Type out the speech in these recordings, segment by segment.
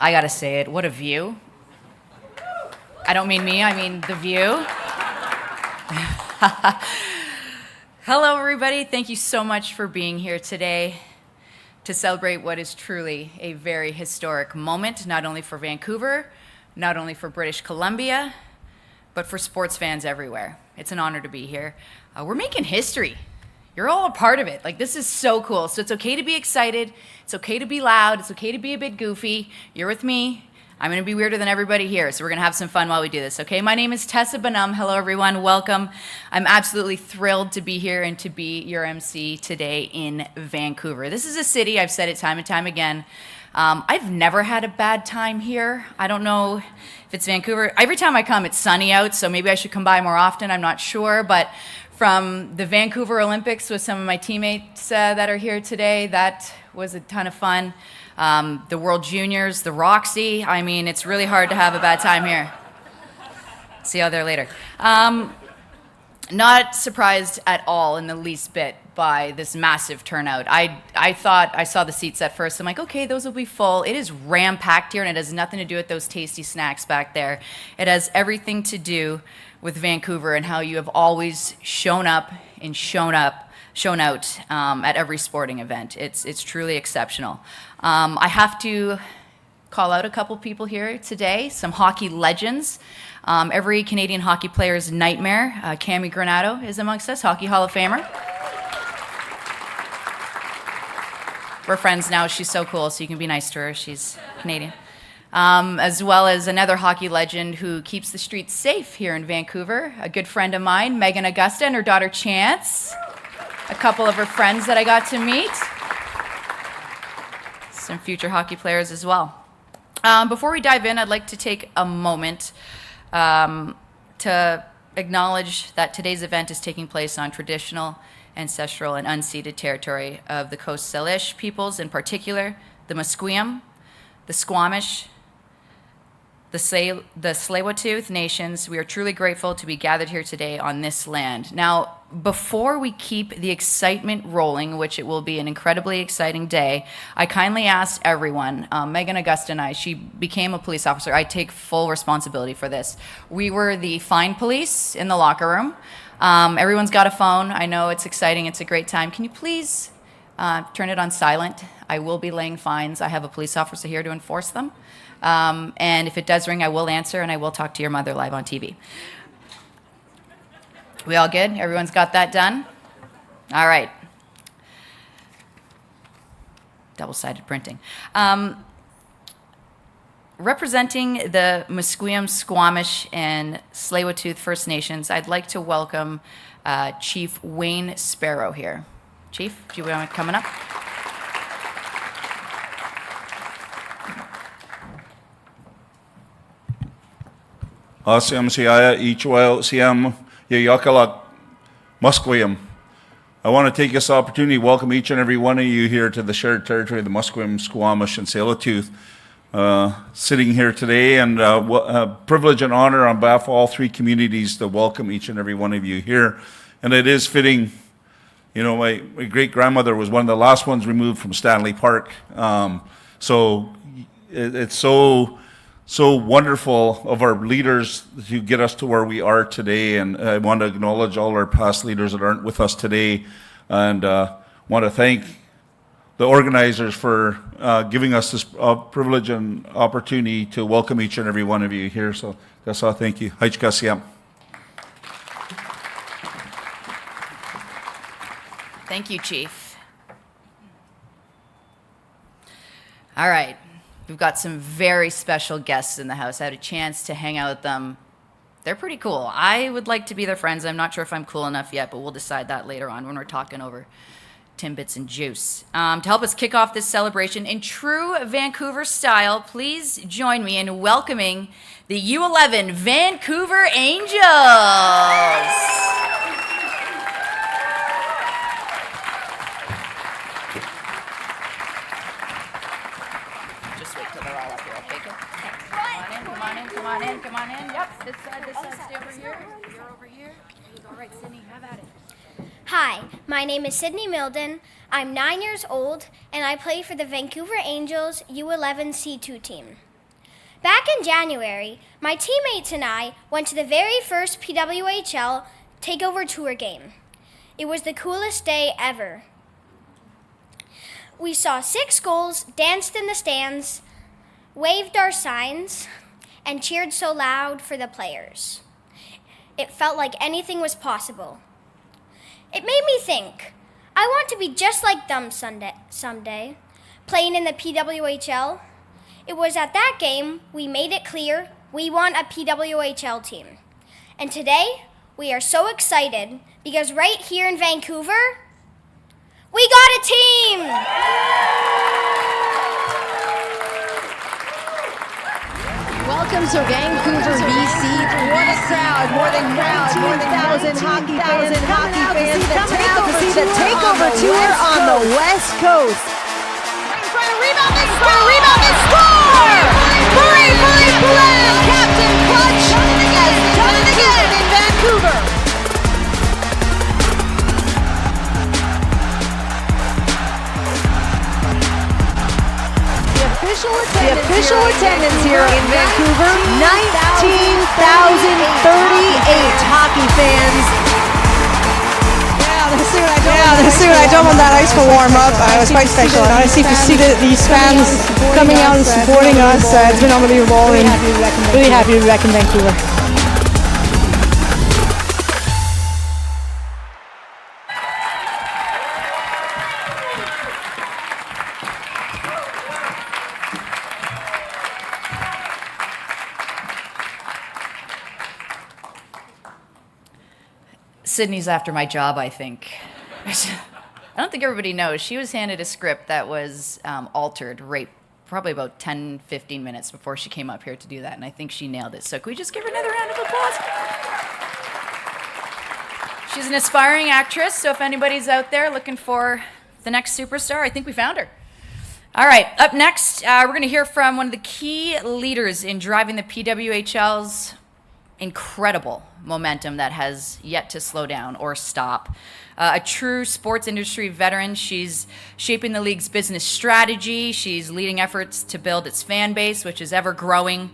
I gotta say it, what a view. I don't mean me, I mean the view. Hello, everybody. Thank you so much for being here today to celebrate what is truly a very historic moment, not only for Vancouver, not only for British Columbia, but for sports fans everywhere. It's an honor to be here. We're making history. You're all a part of it. Like, this is so cool. So it's okay to be excited. It's okay to be loud. It's okay to be a bit goofy. You're with me. I'm going to be weirder than everybody here, so we're going to have some fun while we do this, okay? My name is Tessa Benham. Hello, everyone. Welcome. I'm absolutely thrilled to be here and to be your MC today in Vancouver. This is a city, I've said it time and time again. I've never had a bad time here. I don't know if it's Vancouver. Every time I come, it's sunny out, so maybe I should come by more often. I'm not sure, but from the Vancouver Olympics with some of my teammates that are here today, that was a ton of fun. The World Juniors, the Roxy. I mean, it's really hard to have a bad time here. See you all there later. Not surprised at all in the least bit by this massive turnout. I thought I saw the seats at first. I'm like, okay, those will be full. It is ram-packed here, and it has nothing to do with those tasty snacks back there. It has everything to do with Vancouver and how you have always shown up and shown out at every sporting event. It's truly exceptional. I have to call out a couple people here today, some hockey legends. Every Canadian hockey player's nightmare. Cammy Granato is amongst us, Hockey Hall of Famer. We're friends now. She's so cool, so you can be nice to her. She's Canadian. As well as another hockey legend who keeps the streets safe here in Vancouver, a good friend of mine, Megan Augusta, and her daughter Chance. A couple of her friends that I got to meet. Some future hockey players as well. Before we dive in, I'd like to take a moment to acknowledge that today's event is taking place on traditional, ancestral, and unceded territory of the Coast Salish peoples, in particular, the Musqueam, the Squamish, the Tsleil-Waututh nations. We are truly grateful to be gathered here today on this land. Now, before we keep the excitement rolling, which it will be an incredibly exciting day, I kindly asked everyone, Megan Augusta and I, she became a police officer. I take full responsibility for this. We were the fine police in the locker room. Everyone's got a phone. I know it's exciting. It's a great time. Can you please turn it on silent? I will be laying fines. I have a police officer here to enforce them. And if it does ring, I will answer, and I will talk to your mother live on TV. We all good? Everyone's got that done? All right. Double-sided printing. Representing the Musqueam, Squamish, and Tsleil-Waututh First Nations, I'd like to welcome Chief Wayne Sparrow here. Chief, do you want coming up? Asiam siaya Pwhl siam yayakalak Musqueam. I want to take this opportunity to welcome each and every one of you here to the shared territory of the Musqueam, Squamish, and Tsleil-Waututh. Sitting here today, and privilege and honor on behalf of all three communities to welcome each and every one of you here. And it is fitting, you know, my great-grandmother was one of the last ones removed from Stanley Park. So it's so wonderful of our leaders to get us to where we are today, and I want to acknowledge all our past leaders that aren't with us today, and want to thank the organizers for giving us this privilege and opportunity to welcome each and every one of you here. So that's all. Thank you. Haichkasiam. Thank you, Chief. All right. We've got some very special guests in the house. I had a chance to hang out with them. They're pretty cool. I would like to be their friends. I'm not sure if I'm cool enough yet, but we'll decide that later on when we're talking over Timbits and Juice. To help us kick off this celebration in true Vancouver style, please join me in welcoming the U11 Vancouver Angels. Come on in. Yep, this side, stay over here. You're over here. All right, Sydney, have at it. Hi, my name is Sydney Milden. I'm 9 years old, and I play for the Vancouver Angels U11 C2 team. Back in January, my teammates and I went to the very first PWHL Takeover Tour game. It was the coolest day ever. We saw 6 goals, danced in the stands, waved our signs, and cheered so loud for the players. It felt like anything was possible. It made me think, I want to be just like them someday, playing in the PWHL. It was at that game we made it clear we want a PWHL team. And today, we are so excited because right here in Vancouver, we got a team! Welcome to Vancouver, BC. What a crowd! More than 19,000 hockey fans coming out to see the Takeover Tour on the West Coast. In front of rebound and score! Pwhl, Captain Clutch, has done it again in Vancouver. The official attendance here in Vancouver, 19,038 hockey fans. Yeah, let's see what I done on that ice for warm-up. It was quite special. Honestly, to see these fans coming out and supporting us, it's been unbelievable, and really happy to be back in Vancouver. Sydney's after my job, I think. I don't think everybody knows. She was handed a script that was altered right probably about 10, 15 minutes before she came up here to do that, and I think she nailed it. So can we just give her another round of applause? She's an aspiring actress, so if anybody's out there looking for the next superstar, I think we found her. All right, up next, we're going to hear from one of the key leaders in driving the PWHL's incredible momentum that has yet to slow down or stop. A true sports industry veteran, she's shaping the league's business strategy. She's leading efforts to build its fan base, which is ever growing,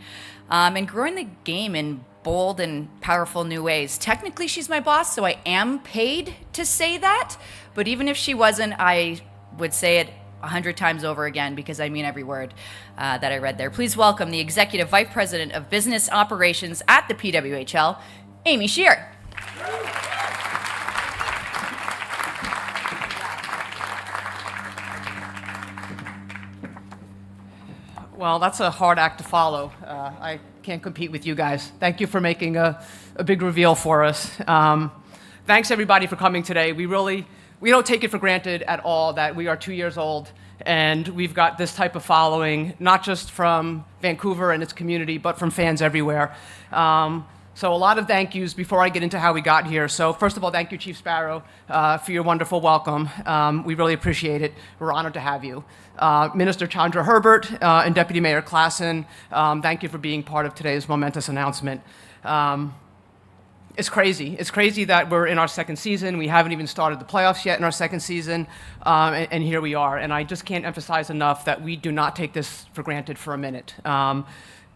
and growing the game in bold and powerful new ways. Technically, she's my boss, so I am paid to say that. But even if she wasn't, I would say it 100 times over again because I mean every word that I read there. Please welcome the Executive Vice President of Business Operations at the PWHL, Amy Shear. Well, that's a hard act to follow. I can't compete with you guys. Thank you for making a big reveal for us. Thanks everybody for coming today. We don't take it for granted at all that we are 2 years old and we've got this type of following, not just from Vancouver and its community, but from fans everywhere. So a lot of thank yous before I get into how we got here. So first of all, thank you, Chief Sparrow, for your wonderful welcome. We really appreciate it. We're honored to have you. Minister Chandra Herbert and Deputy Mayor Klassen, thank you for being part of today's momentous announcement. It's crazy. It's crazy that we're in our second season. We haven't even started the playoffs yet in our second season, and here we are. And I just can't emphasize enough that we do not take this for granted for a minute.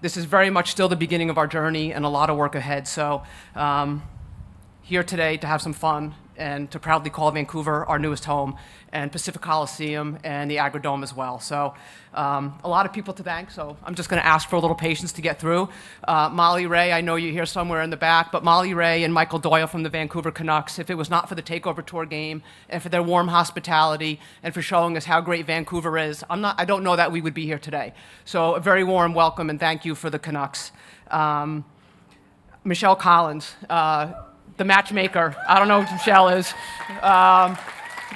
This is very much still the beginning of our journey and a lot of work ahead. So here today to have some fun and to proudly call Vancouver our newest home, and Pacific Coliseum and the Agrodome as well. So a lot of people to thank, so I'm just gonna ask for a little patience to get through. Molly Ray, I know you're here somewhere in the back, but Molly Ray and Michael Doyle from the Vancouver Canucks, if it was not for the Takeover Tour game and for their warm hospitality and for showing us how great Vancouver is, I don't know that we would be here today. So a very warm welcome and thank you for the Canucks. Michelle Collins, the matchmaker. I don't know who Michelle is.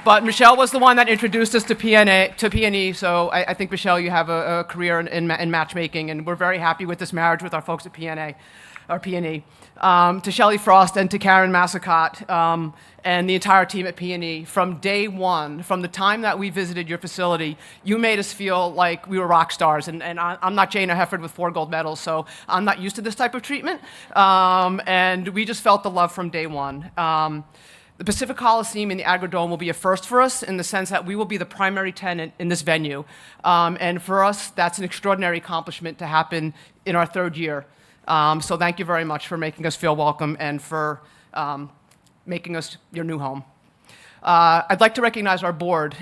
But Michelle was the one that introduced us to PNE, so I think, Michelle, you have a career in matchmaking, and we're very happy with this marriage with our folks at PNE. To Shelley Frost and to Karen Massacott and the entire team at PNE, from day one, from the time that we visited your facility, you made us feel like we were rock stars. And I'm not Jana Hefford with 4 gold medals, so I'm not used to this type of treatment. And we just felt the love from day one. The Pacific Coliseum and the Agrodome will be a first for us in the sense that we will be the primary tenant in this venue. And for us, that's an extraordinary accomplishment to happen in our third year. So thank you very much for making us feel welcome and for making us your new home. I'd like to recognize our board.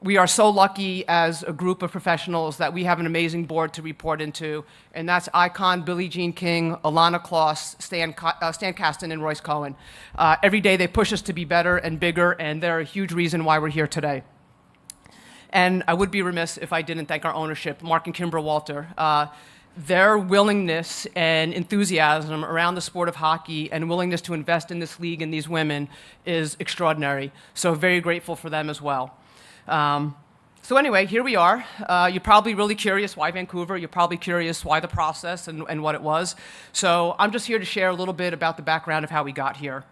We are so lucky as a group of professionals that we have an amazing board to report into, and that's Icon, Billie Jean King, Alana Kloss, Stan Kasten, and Royce Cohen. Every day they push us to be better and bigger, and they're a huge reason why we're here today. And I would be remiss if I didn't thank our ownership, Mark and Kimbra Walter. Their willingness and enthusiasm around the sport of hockey and willingness to invest in this league and these women is extraordinary. So very grateful for them as well. So anyway, here we are. You're probably really curious why Vancouver. You're probably curious why the process and what it was. So I'm just here to share a little bit about the background of how we got here.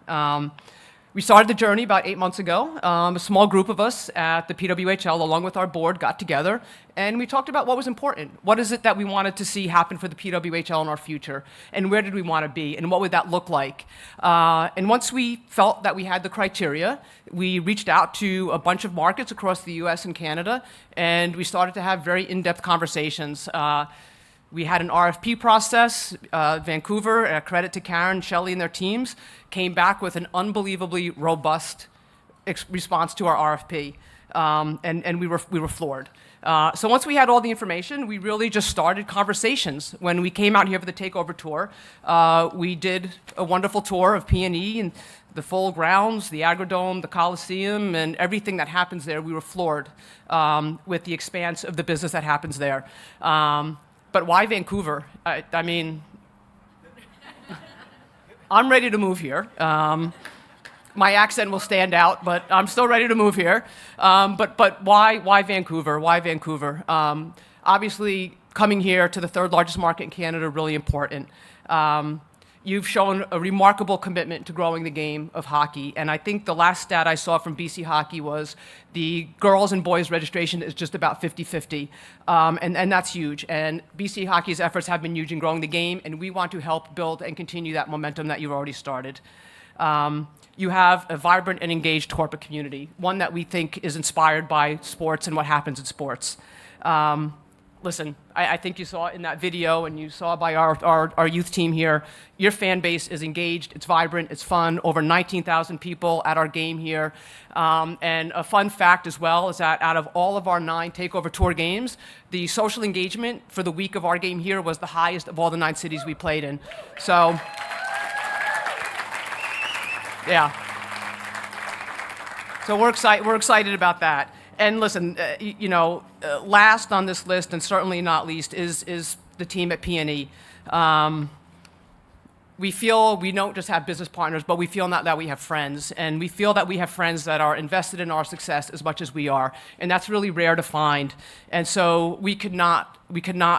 We started the journey about 8 months ago. A small group of us at the PWHL, along with our board, got together, and we talked about what was important. What is it that we wanted to see happen for the PWHL in our future, and where did we want to be, and what would that look like? And once we felt that we had the criteria, we reached out to a bunch of markets across the US and Canada, and we started to have very in-depth conversations. We had an RFP process. Vancouver, credit to Karen, Shelley, and their teams, came back with an unbelievably robust response to our RFP, and we were floored. So once we had all the information, we really just started conversations. When we came out here for the takeover tour, we did a wonderful tour of P&E and the full grounds, the Agrodome, the Coliseum, and everything that happens there. We were floored with the expanse of the business that happens there. But why Vancouver? I mean, I'm ready to move here. My accent will stand out, but I'm still ready to move here. But why Vancouver? Why Vancouver? Obviously, coming here to the third largest market in Canada, really important. You've shown a remarkable commitment to growing the game of hockey, and I think the last stat I saw from BC Hockey was the girls and boys registration is just about 50-50, and that's huge. And BC Hockey's efforts have been huge in growing the game, and we want to help build and continue that momentum that you've already started. You have a vibrant and engaged corporate community, one that we think is inspired by sports and what happens in sports. Listen, I think you saw in that video and you saw by our youth team here, your fan base is engaged, it's vibrant, it's fun, over 19,000 people at our game here. And a fun fact as well is that out of all of our 9 takeover tour games, the social engagement for the week of our game here was the highest of all the 9 cities we played in. So, yeah. So we're excited about that. And listen, last on this list, and certainly not least, is the team at P&E. We feel we don't just have business partners, but we feel that we have friends. And we feel that we have friends that are invested in our success as much as we are. And that's really rare to find. And so we could not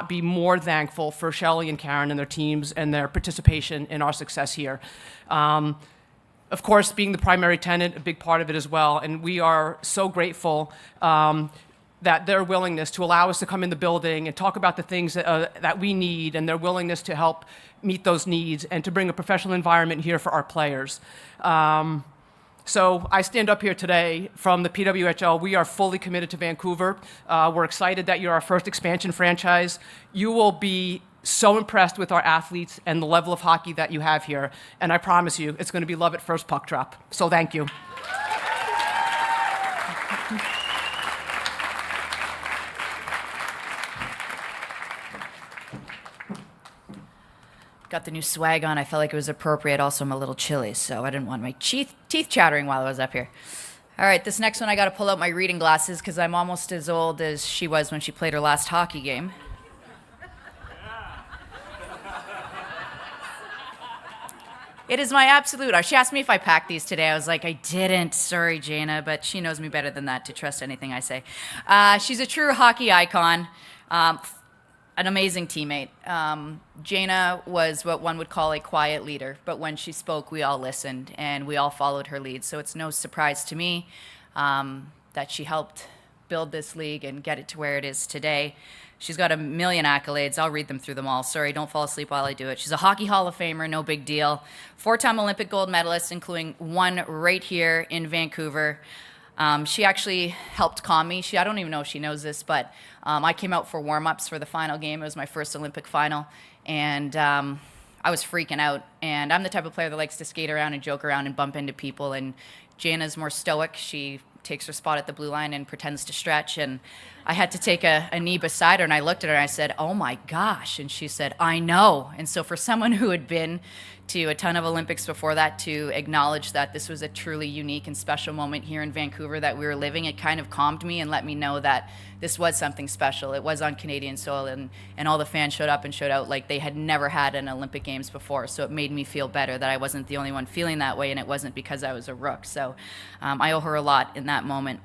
be more thankful for Shelley and Karen and their teams and their participation in our success here. Of course, being the primary tenant, a big part of it as well, and we are so grateful that their willingness to allow us to come in the building and talk about the things that we need, and their willingness to help meet those needs and to bring a professional environment here for our players. So I stand up here today from the PWHL. We are fully committed to Vancouver. We're excited that you're our first expansion franchise. You will be so impressed with our athletes and the level of hockey that you have here. And I promise you, it's going to be love at first puck drop. So thank you. Got the new swag on. I felt like it was appropriate. Also, I'm a little chilly, so I didn't want my teeth chattering while I was up here. All right, this next one, I got to pull out my reading glasses because I'm almost as old as she was when she played her last hockey game. It is my absolute. She asked me if I packed these today. I was like, I didn't. Sorry, Jana, but she knows me better than that to trust anything I say. She's a true hockey icon, an amazing teammate. Jana was what one would call a quiet leader, but when she spoke, we all listened and we all followed her lead. So it's no surprise to me that she helped build this league and get it to where it is today. She's got a million accolades. I'll read them through them all. Sorry, don't fall asleep while I do it. She's a Hockey Hall of Famer, no big deal. 4-time Olympic gold medalist, including one right here in Vancouver. She actually helped calm me. I don't even know if she knows this, but I came out for warm-ups for the final game. It was my first Olympic final, and I was freaking out. And I'm the type of player that likes to skate around and joke around and bump into people, and Jana's more stoic. She takes her spot at the blue line and pretends to stretch, and I had to take a knee beside her, and I looked at her and I said, "Oh my gosh," and she said, "I know." And so for someone who had been to a ton of Olympics before that, to acknowledge that this was a truly unique and special moment here in Vancouver that we were living, it kind of calmed me and let me know that this was something special. It was on Canadian soil, and all the fans showed up and showed out like they had never had an Olympic Games before. So it made me feel better that I wasn't the only one feeling that way, and it wasn't because I was a rook. So I owe her a lot in that moment.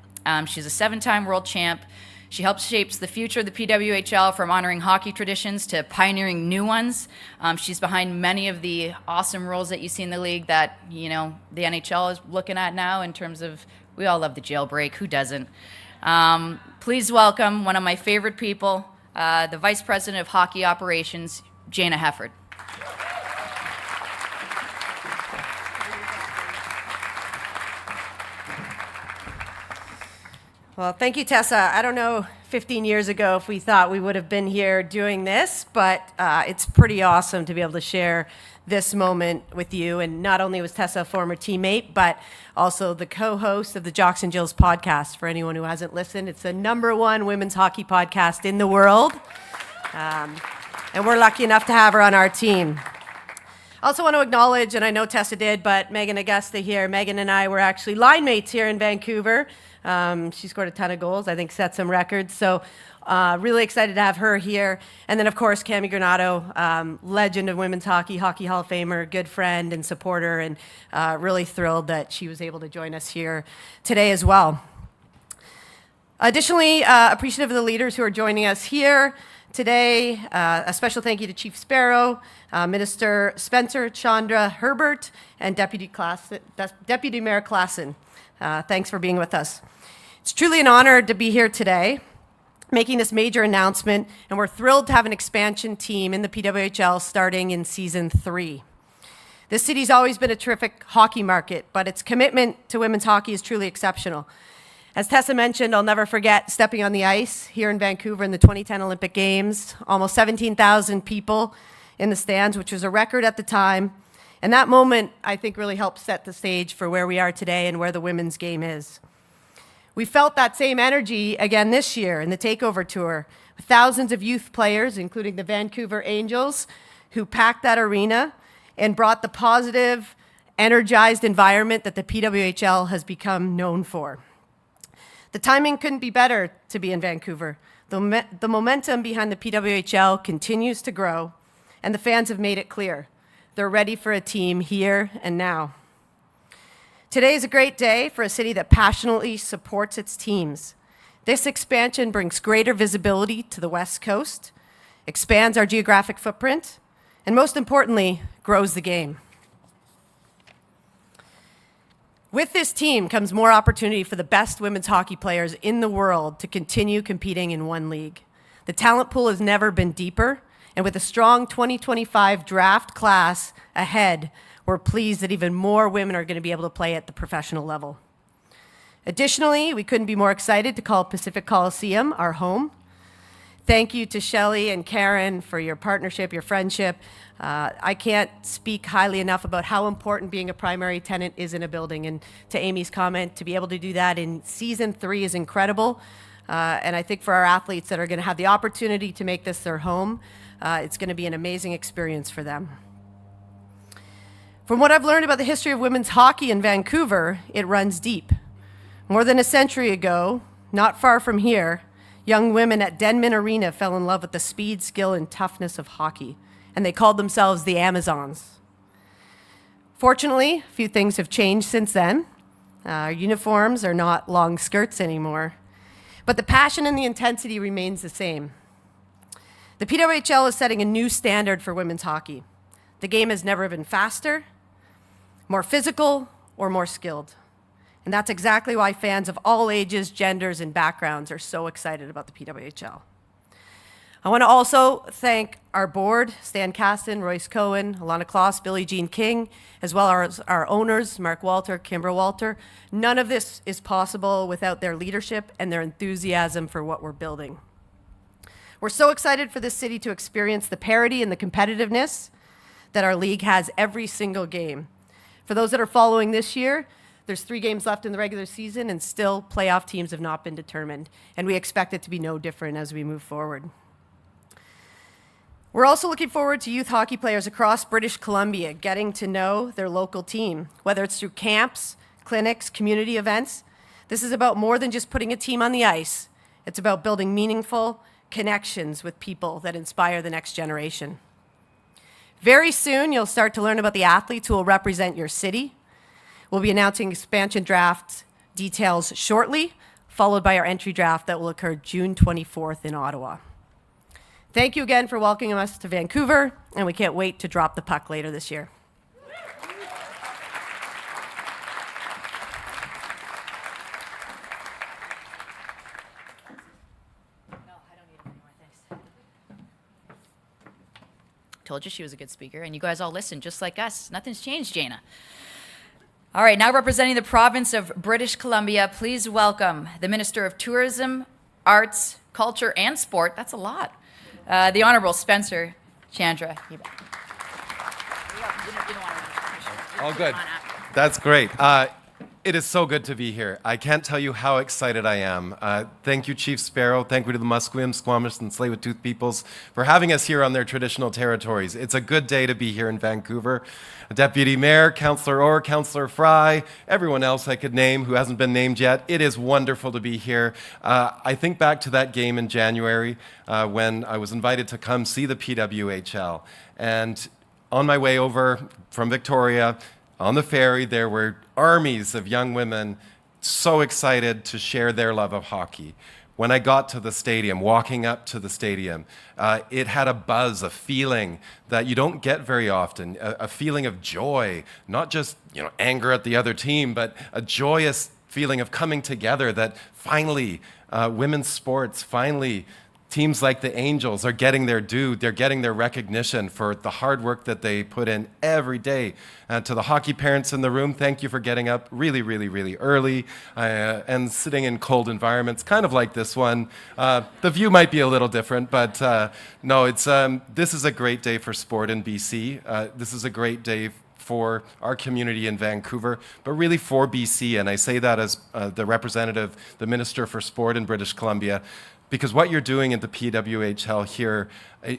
She's a 7-time world champ. She helps shapes the future of the PWHL, from honoring hockey traditions to pioneering new ones. She's behind many of the awesome rules that you see in the league that, you know, the NHL is looking at now in terms of, we all love the jailbreak. Who doesn't? Please welcome one of my favorite people, the Vice President of Hockey Operations, Jana Hefford. Well, thank you, Tessa. I don't know 15 years ago if we thought we would have been here doing this, but it's pretty awesome to be able to share this moment with you. And not only was Tessa a former teammate, but also the co-host of the Jocks and Jills podcast. For anyone who hasn't listened, it's the #1 women's hockey podcast in the world. And we're lucky enough to have her on our team. I also want to acknowledge, and I know Tessa did, but Megan Augusta here. Megan and I were actually line mates here in Vancouver. She scored a ton of goals, I think set some records. So really excited to have her here. And then, of course, Cami Granato, legend of women's hockey, Hockey Hall of Famer, good friend and supporter, and really thrilled that she was able to join us here today as well. Additionally, appreciative of the leaders who are joining us here today. A special thank you to Chief Sparrow, Minister Spencer Chandra Herbert, and Deputy Mayor Klassen. Thanks for being with us. It's truly an honor to be here today, making this major announcement, and we're thrilled to have an expansion team in the PWHL starting in Season 3. This city's always been a terrific hockey market, but its commitment to women's hockey is truly exceptional. As Tessa mentioned, I'll never forget stepping on the ice here in Vancouver in the 2010 Olympic Games. Almost 17,000 people in the stands, which was a record at the time. And that moment, I think, really helped set the stage for where we are today and where the women's game is. We felt that same energy again this year in the Takeover Tour, with thousands of youth players, including the Vancouver Angels, who packed that arena and brought the positive, energized environment that the PWHL has become known for. The timing couldn't be better to be in Vancouver. The momentum behind the PWHL continues to grow, and the fans have made it clear. They're ready for a team here and now. Today is a great day for a city that passionately supports its teams. This expansion brings greater visibility to the West Coast, expands our geographic footprint, and most importantly, grows the game. With this team comes more opportunity for the best women's hockey players in the world to continue competing in one league. The talent pool has never been deeper, and with a strong 2025 draft class ahead, we're pleased that even more women are going to be able to play at the professional level. Additionally, we couldn't be more excited to call Pacific Coliseum our home. Thank you to Shelley and Karen for your partnership, your friendship. I can't speak highly enough about how important being a primary tenant is in a building. And to Amy's comment, to be able to do that in Season 3 is incredible. And I think for our athletes that are going to have the opportunity to make this their home, it's going to be an amazing experience for them. From what I've learned about the history of women's hockey in Vancouver, it runs deep. More than a century ago, not far from here, young women at Denman Arena fell in love with the speed, skill, and toughness of hockey, and they called themselves the Amazons. Fortunately, a few things have changed since then. Our uniforms are not long skirts anymore, but the passion and the intensity remains the same. The PWHL is setting a new standard for women's hockey. The game has never been faster, more physical, or more skilled. And that's exactly why fans of all ages, genders, and backgrounds are so excited about the PWHL. I want to also thank our board, Stan Caston, Royce Cohen, Alana Kloss, Billie Jean King, as well as our owners, Mark Walter, Kimbra Walter. None of this is possible without their leadership and their enthusiasm for what we're building. We're so excited for this city to experience the parity and the competitiveness that our league has every single game. For those that are following this year, there's 3 games left in the regular season and still playoff teams have not been determined. And we expect it to be no different as we move forward. We're also looking forward to youth hockey players across British Columbia getting to know their local team, whether it's through camps, clinics, community events. This is about more than just putting a team on the ice. It's about building meaningful connections with people that inspire the next generation. Very soon, you'll start to learn about the athletes who will represent your city. We'll be announcing expansion draft details shortly, followed by our entry draft that will occur June 24th in Ottawa. Thank you again for welcoming us to Vancouver, and we can't wait to drop the puck later this year. Told you she was a good speaker, and you guys all listen just like us. Nothing's changed, Jana. All right, now representing the province of British Columbia, please welcome the Minister of Tourism, Arts, Culture, and Sport. That's a lot. The Honourable Spencer Chandra. All good. That's great. It is so good to be here. I can't tell you how excited I am. Thank you, Chief Sparrow. Thank you to the Musqueam, Squamish, and Tsleil-Waututh peoples for having us here on their traditional territories. It's a good day to be here in Vancouver. Deputy Mayor, Councillor Orr, Councillor Fry, everyone else I could name who hasn't been named yet. It is wonderful to be here. I think back to that game in January when I was invited to come see the PWHL. And on my way over from Victoria, on the ferry, there were armies of young women so excited to share their love of hockey. When I got to the stadium, walking up to the stadium, it had a buzz, a feeling that you don't get very often, a feeling of joy, not just anger at the other team, but a joyous feeling of coming together that finally women's sports, finally teams like the Angels are getting their due. They're getting their recognition for the hard work that they put in every day. To the hockey parents in the room, thank you for getting up really, really, really early and sitting in cold environments, kind of like this one. The view might be a little different, but no, this is a great day for sport in BC. This is a great day for our community in Vancouver, but really for BC. And I say that as the representative, the Minister for Sport in British Columbia, because what you're doing at the PWHL here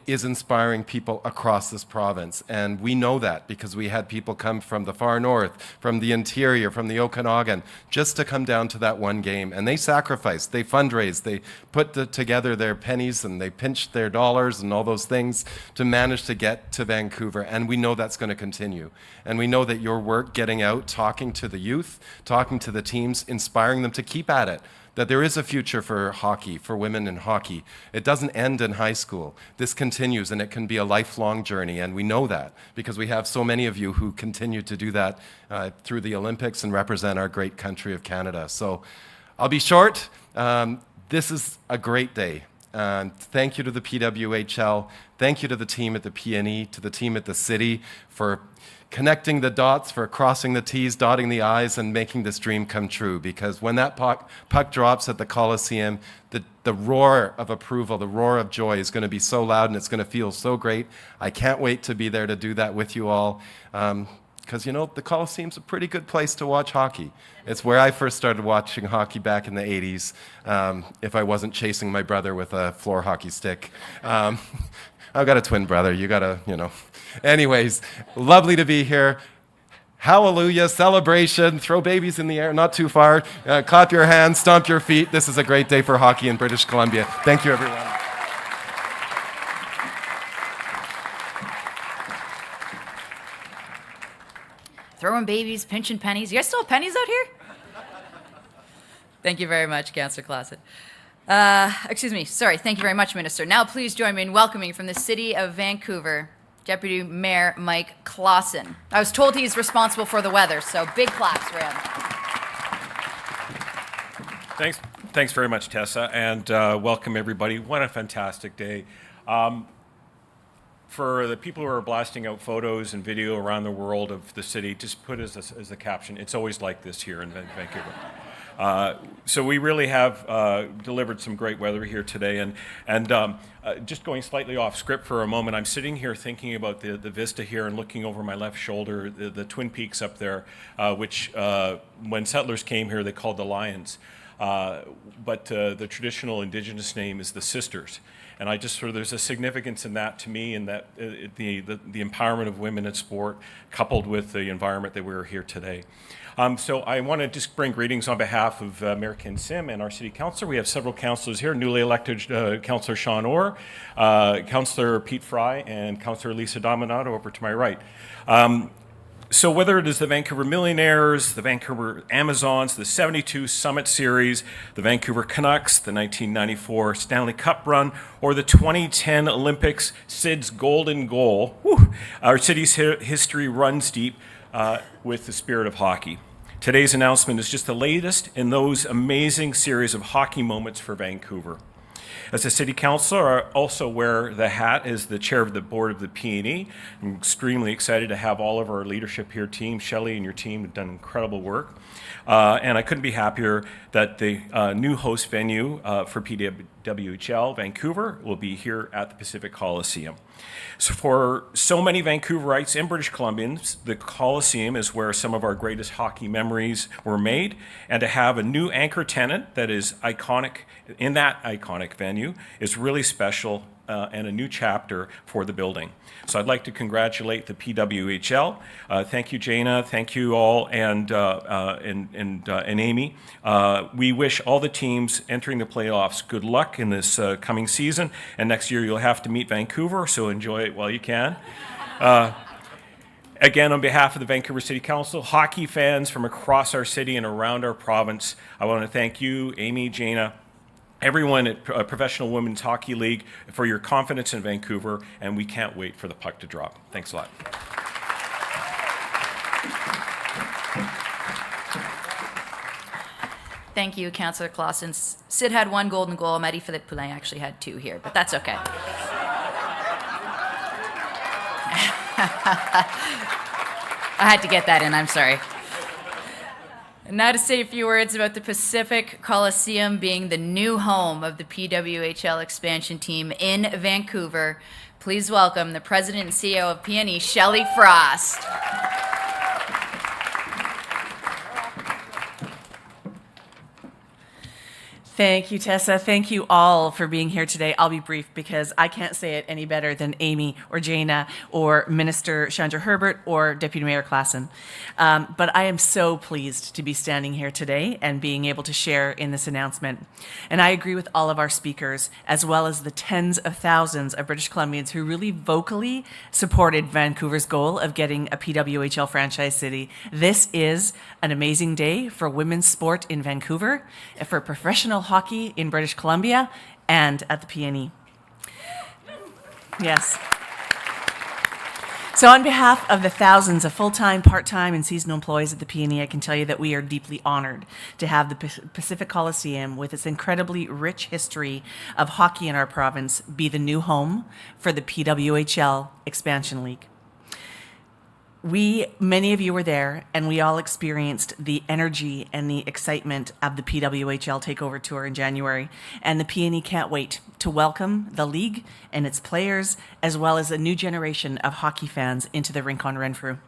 is inspiring people across this province. And we know that because we had people come from the far north, from the interior, from the Okanagan, just to come down to that one game. And they sacrificed, they fundraised, they put together their pennies and they pinched their dollars and all those things to manage to get to Vancouver. And we know that's going to continue. And we know that your work getting out, talking to the youth, talking to the teams, inspiring them to keep at it, that there is a future for hockey, for women in hockey. It doesn't end in high school. This continues, and it can be a lifelong journey, and we know that because we have so many of you who continue to do that through the Olympics and represent our great country of Canada. So I'll be short. This is a great day. Thank you to the PWHL. Thank you to the team at the PNE, to the team at the city for connecting the dots, for crossing the T's, dotting the I's, and making this dream come true. Because when that puck drops at the Coliseum, the roar of approval, the roar of joy is going to be so loud and it's going to feel so great. I can't wait to be there to do that with you all. Because, the Coliseum's a pretty good place to watch hockey. It's where I first started watching hockey back in the 80s, if I wasn't chasing my brother with a floor hockey stick. I've got a twin brother. You got to, Anyways, lovely to be here. Hallelujah, celebration, throw babies in the air, not too far. Clap your hands, stomp your feet. This is a great day for hockey in British Columbia. Thank you, everyone. Throwing babies, pinching pennies. You guys still have pennies out here? Thank you very much, Councillor Clausen. Thank you very much, Minister. Now please join me in welcoming from the City of Vancouver, Deputy Mayor Mike Clausen. I was told he's responsible for the weather, so big claps for him. Thanks very much, Tessa, and welcome everybody. What a fantastic day. For the people who are blasting out photos and video around the world of the city, just put as a caption, it's always like this here in Vancouver. So we really have delivered some great weather here today, and just going slightly off script for a moment, I'm sitting here thinking about the vista here and looking over my left shoulder, the Twin Peaks up there, which when settlers came here they called the Lions. But the traditional Indigenous name is the Sisters. And I just sort of, there's a significance in that to me, and that the empowerment of women in sport, coupled with the environment that we're here today. So I want to just bring greetings on behalf of Mayor Ken Sim and our city councillor. We have several councillors here, newly elected Councillor Sean Orr, Councillor Pete Fry, and Councillor Lisa Dominato over to my right. So whether it is the Vancouver Millionaires, the Vancouver Amazons, the 72 Summit Series, the Vancouver Canucks, the 1994 Stanley Cup run, or the 2010 Olympics, Sid's golden goal, our city's history runs deep with the spirit of hockey. Today's announcement is just the latest in those amazing series of hockey moments for Vancouver. As a city councillor, I also wear the hat as the chair of the board of the PNE. I'm extremely excited to have all of our leadership here team. Shelley and your team have done incredible work. And I couldn't be happier that the new host venue for PWHL Vancouver will be here at the Pacific Coliseum. So for so many Vancouverites and British Columbians, the Coliseum is where some of our greatest hockey memories were made, and to have a new anchor tenant that is iconic in that iconic venue is really special and a new chapter for the building. So I'd like to congratulate the PWHL. Thank you, Jana. Thank you all, and Amy. We wish all the teams entering the playoffs good luck in this coming season. And next year you'll have to meet Vancouver, so enjoy it while you can. Again, on behalf of the Vancouver City Council, hockey fans from across our city and around our province, I want to thank you, Amy, Jana, everyone at Professional Women's Hockey League for your confidence in Vancouver, and we can't wait for the puck to drop. Thanks a lot. Thank you, Councillor Clausen. Sid had one golden goal. Marie-Philippe Poulin actually had two here, but that's okay. I had to get that in, I'm sorry. Now to say a few words about the Pacific Coliseum being the new home of the PWHL expansion team in Vancouver. Please welcome the President and CEO of PNE, Shelley Frost. Thank you, Tessa. Thank you all for being here today. I'll be brief because I can't say it any better than Amy or Jana or Minister Chandra Herbert or Deputy Mayor Klassen. But I am so pleased to be standing here today and being able to share in this announcement. And I agree with all of our speakers, as well as the tens of thousands of British Columbians who really vocally supported Vancouver's goal of getting a PWHL franchise city. This is an amazing day for women's sport in Vancouver, for professional hockey in British Columbia, and at the PNE. Yes. So on behalf of the thousands of full-time, part-time, and seasonal employees at the PNE, I can tell you that we are deeply honored to have the Pacific Coliseum, with its incredibly rich history of hockey in our province, be the new home for the PWHL Expansion League. Many of you were there, and we all experienced the energy and the excitement of the PWHL Takeover Tour in January. And the PNE can't wait to welcome the league and its players, as well as a new generation of hockey fans into the rink on Renfrew.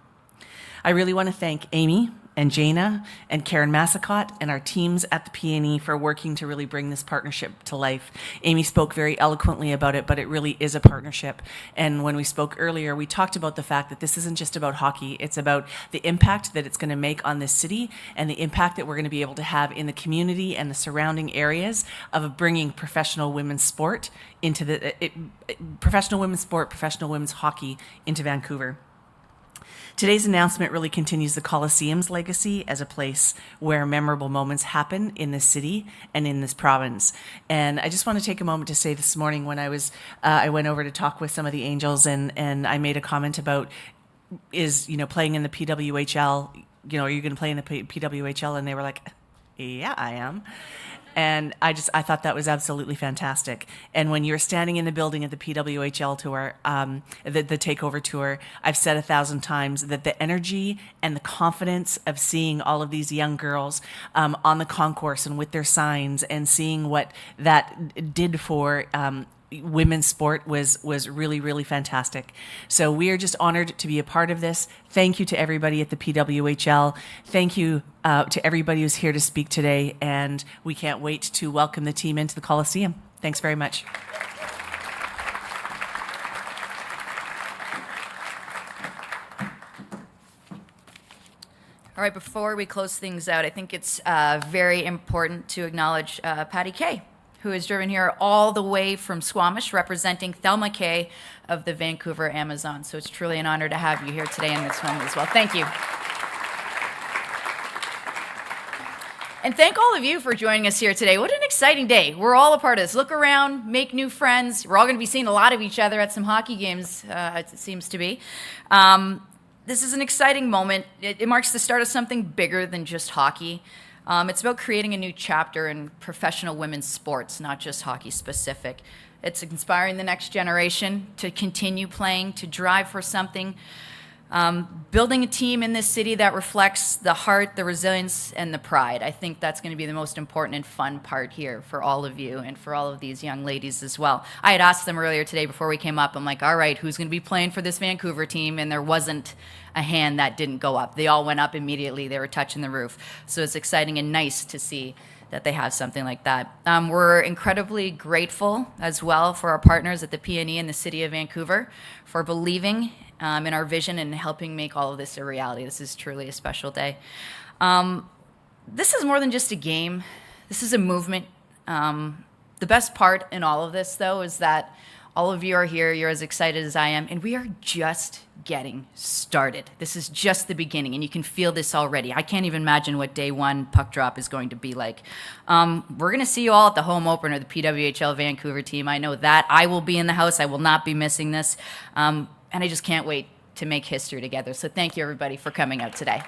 I really want to thank Amy and Jana and Karen Massicott and our teams at the PNE for working to really bring this partnership to life. Amy spoke very eloquently about it, but it really is a partnership. And when we spoke earlier, we talked about the fact that this isn't just about hockey. It's about the impact that it's going to make on this city and the impact that we're going to be able to have in the community and the surrounding areas of bringing professional women's sport into professional women's hockey into Vancouver. Today's announcement really continues the Coliseum's legacy as a place where memorable moments happen in this city and in this province. And I just want to take a moment to say this morning when I went over to talk with some of the Angels and I made a comment about playing in the PWHL, are you going to play in the PWHL? And they were like, Yeah, I am. And I thought that was absolutely fantastic. And when you're standing in the building at the PWHL tour, the takeover tour, I've said 1,000 times that the energy and the confidence of seeing all of these young girls on the concourse and with their signs and seeing what that did for women's sport was really, really fantastic. So we are just honored to be a part of this. Thank you to everybody at the PWHL. Thank you to everybody who's here to speak today. And we can't wait to welcome the team into the Coliseum. Thanks very much. All right, before we close things out, I think it's very important to acknowledge Patty Kay, who has driven here all the way from Squamish, representing Thelma Kay of the Vancouver Amazon. So it's truly an honor to have you here today in this moment as well. Thank you. And thank all of you for joining us here today. What an exciting day. We're all a part of this. Look around, make new friends. We're all going to be seeing a lot of each other at some hockey games, it seems to be. This is an exciting moment. It marks the start of something bigger than just hockey. It's about creating a new chapter in professional women's sports, not just hockey specific. It's inspiring the next generation to continue playing, to drive for something. Building a team in this city that reflects the heart, the resilience, and the pride. I think that's going to be the most important and fun part here for all of you and for all of these young ladies as well. I had asked them earlier today before we came up, I'm like, all right, who's going to be playing for this Vancouver team? And there wasn't a hand that didn't go up. They all went up immediately. They were touching the roof. So it's exciting and nice to see that they have something like that. We're incredibly grateful as well for our partners at the PNE and the City of Vancouver for believing in our vision and helping make all of this a reality. This is truly a special day. This is more than just a game. This is a movement. The best part in all of this, though, is that all of you are here. You're as excited as I am, and we are just getting started. This is just the beginning, and you can feel this already. I can't even imagine what day one puck drop is going to be like. We're going to see you all at the home opener, the PWHL Vancouver team. I know that. I will be in the house. I will not be missing this. And I just can't wait to make history together. So thank you, everybody, for coming out today.